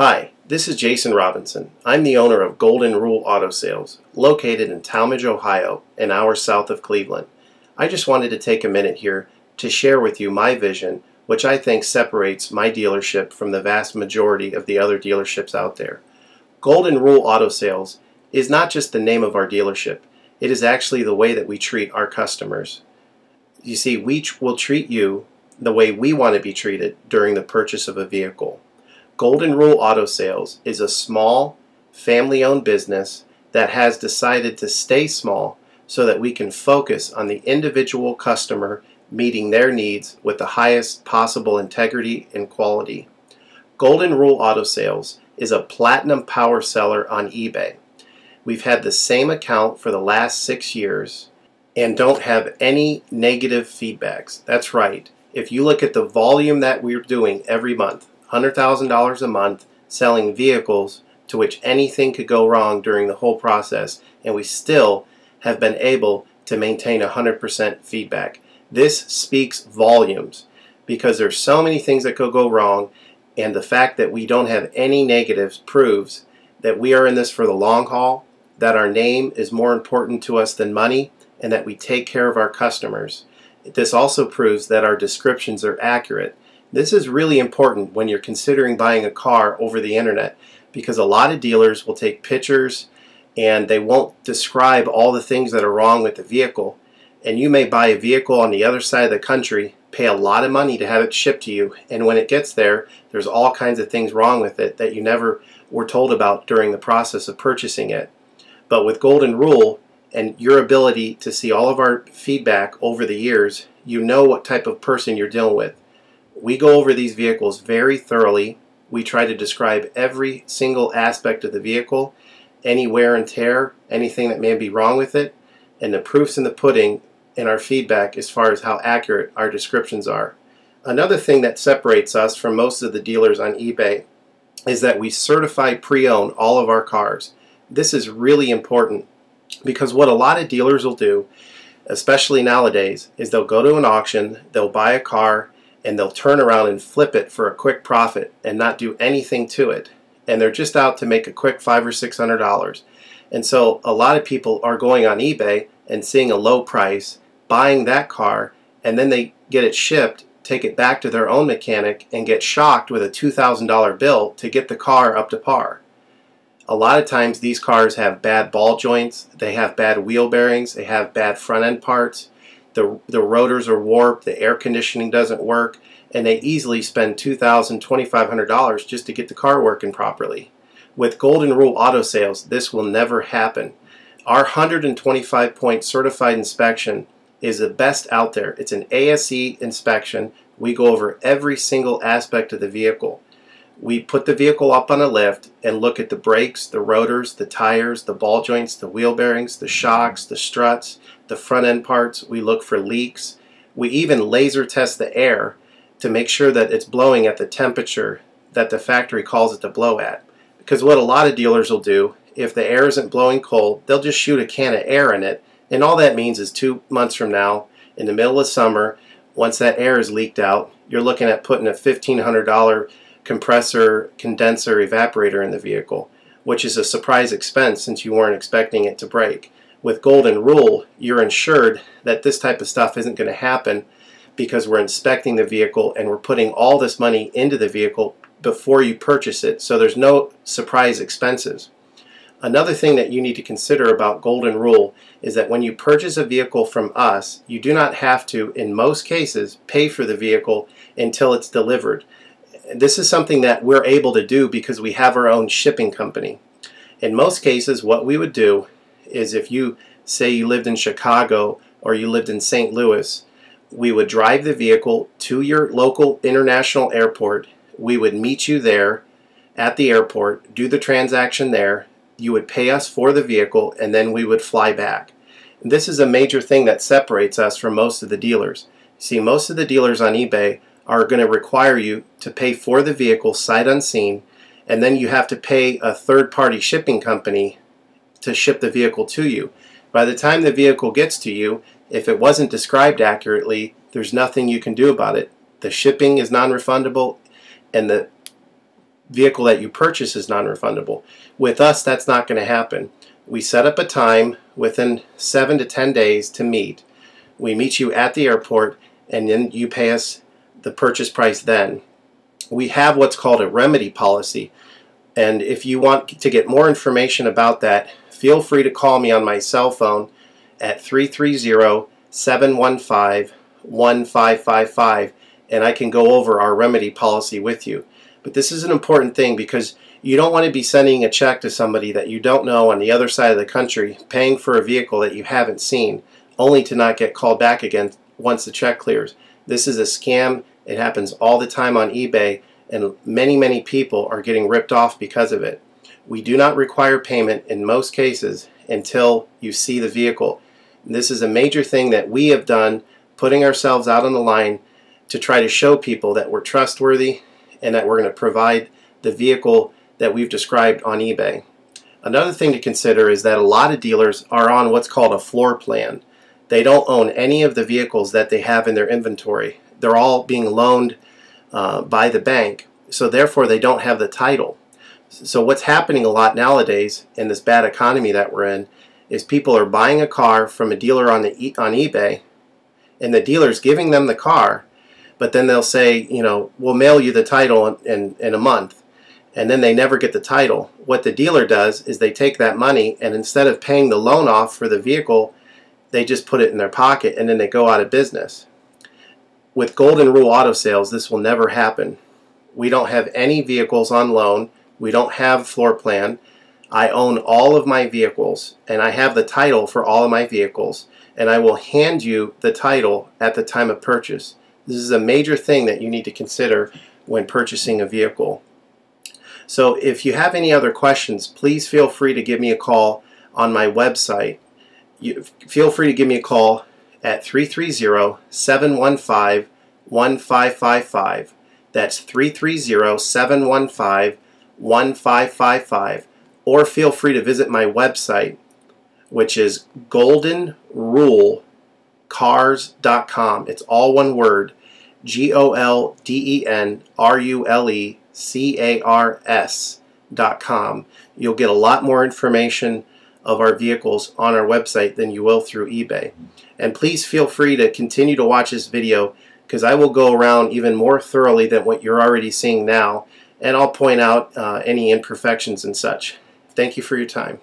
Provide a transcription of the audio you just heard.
Hi, this is Jason Robinson. I'm the owner of Golden Rule Auto Sales, located in Tallmadge, Ohio, an hour south of Cleveland. I just wanted to take a minute here to share with you my vision, which I think separates my dealership from the vast majority of the other dealerships out there. Golden Rule Auto Sales is not just the name of our dealership, it is actually the way that we treat our customers. You see, we will treat you the way we want to be treated during the purchase of a vehicle. Golden Rule Auto Sales is a small, family-owned business that has decided to stay small so that we can focus on the individual customer meeting their needs with the highest possible integrity and quality. Golden Rule Auto Sales is a platinum power seller on eBay. We've had the same account for the last 6 years and don't have any negative feedbacks. That's right. If you look at the volume that we're doing every month, $100,000 a month selling vehicles to which anything could go wrong during the whole process, and we still have been able to maintain 100% feedback. This speaks volumes because there's so many things that could go wrong, and the fact that we don't have any negatives proves that we are in this for the long haul, that our name is more important to us than money, and that we take care of our customers. This also proves that our descriptions are accurate. This is really important when you're considering buying a car over the internet, because a lot of dealers will take pictures and they won't describe all the things that are wrong with the vehicle. And you may buy a vehicle on the other side of the country, pay a lot of money to have it shipped to you, and when it gets there, there's all kinds of things wrong with it that you never were told about during the process of purchasing it. But with Golden Rule and your ability to see all of our feedback over the years, you know what type of person you're dealing with. We go over these vehicles very thoroughly. We try to describe every single aspect of the vehicle, any wear and tear, anything that may be wrong with it, and the proof's in the pudding in our feedback as far as how accurate our descriptions are. Another thing that separates us from most of the dealers on eBay is that we certify pre-owned all of our cars. This is really important because what a lot of dealers will do, especially nowadays, is they'll go to an auction, they'll buy a car, and they'll turn around and flip it for a quick profit and not do anything to it. And they're just out to make a quick $500 or $600. And so a lot of people are going on eBay and seeing a low price, buying that car, and then they get it shipped, take it back to their own mechanic, and get shocked with a $2,000 bill to get the car up to par. A lot of times these cars have bad ball joints, they have bad wheel bearings, they have bad front end parts. The rotors are warped, the air conditioning doesn't work, and they easily spend $2,000, $2,500 just to get the car working properly. With Golden Rule Auto Sales, this will never happen. Our 125-point certified inspection is the best out there. It's an ASE inspection. We go over every single aspect of the vehicle. We put the vehicle up on a lift and look at the brakes, the rotors, the tires, the ball joints, the wheel bearings, the shocks, the struts, the front end parts. We look for leaks. We even laser test the air to make sure that it's blowing at the temperature that the factory calls it to blow at. Because what a lot of dealers will do, if the air isn't blowing cold, they'll just shoot a can of air in it, and all that means is 2 months from now, in the middle of summer, once that air is leaked out, you're looking at putting a $1,500 compressor, condenser, evaporator in the vehicle, which is a surprise expense since you weren't expecting it to break. With Golden Rule, you're ensured that this type of stuff isn't going to happen because we're inspecting the vehicle and we're putting all this money into the vehicle before you purchase it, so there's no surprise expenses. Another thing that you need to consider about Golden Rule is that when you purchase a vehicle from us, you do not have to, in most cases, pay for the vehicle until it's delivered. This is something that we're able to do because we have our own shipping company. In most cases, what we would do is if you say you lived in Chicago or you lived in St. Louis, we would drive the vehicle to your local international airport. We would meet you there at the airport, do the transaction there. You would pay us for the vehicle, and then we would fly back. And this is a major thing that separates us from most of the dealers. See, most of the dealers on eBay are going to require you to pay for the vehicle sight unseen, and then you have to pay a third-party shipping company to ship the vehicle to you. By the time the vehicle gets to you, if it wasn't described accurately, there's nothing you can do about it. The shipping is non-refundable, and the vehicle that you purchase is non-refundable. With us, that's not going to happen. We set up a time within 7 to 10 days to meet. We meet you at the airport, and then you pay us the purchase price then. We have what's called a remedy policy, and if you want to get more information about that, feel free to call me on my cell phone at 330-715-1555, and I can go over our remedy policy with you. But this is an important thing because you don't want to be sending a check to somebody that you don't know on the other side of the country, paying for a vehicle that you haven't seen, only to not get called back again once the check clears. This is a scam. It happens all the time on eBay, and many people are getting ripped off because of it. We do not require payment in most cases until you see the vehicle. This is a major thing that we have done, putting ourselves out on the line to try to show people that we're trustworthy and that we're going to provide the vehicle that we've described on eBay. Another thing to consider is that a lot of dealers are on what's called a floor plan. They don't own any of the vehicles that they have in their inventory. They're all being loaned by the bank, so therefore they don't have the title. So what's happening a lot nowadays in this bad economy that we're in is people are buying a car from a dealer on eBay, and the dealer's giving them the car, but then they'll say, you know, we'll mail you the title in a month, and then they never get the title. What the dealer does is they take that money, and instead of paying the loan off for the vehicle, they just put it in their pocket, and then they go out of business. With Golden Rule Auto Sales, this will never happen. We don't have any vehicles on loan. We don't have floor plan. I own all of my vehicles, and I have the title for all of my vehicles, and I will hand you the title at the time of purchase. This is a major thing that you need to consider when purchasing a vehicle. So if you have any other questions, please feel free to give me a call on my website. Feel free to give me a call at 330-715-1555. That's 330-715-1555. Or feel free to visit my website, which is goldenrulecars.com. It's all one word, goldenrulecars.com. You'll get a lot more information of our vehicles on our website than you will through eBay. And please feel free to continue to watch this video, because I will go around even more thoroughly than what you're already seeing now, and I'll point out any imperfections and such. Thank you for your time.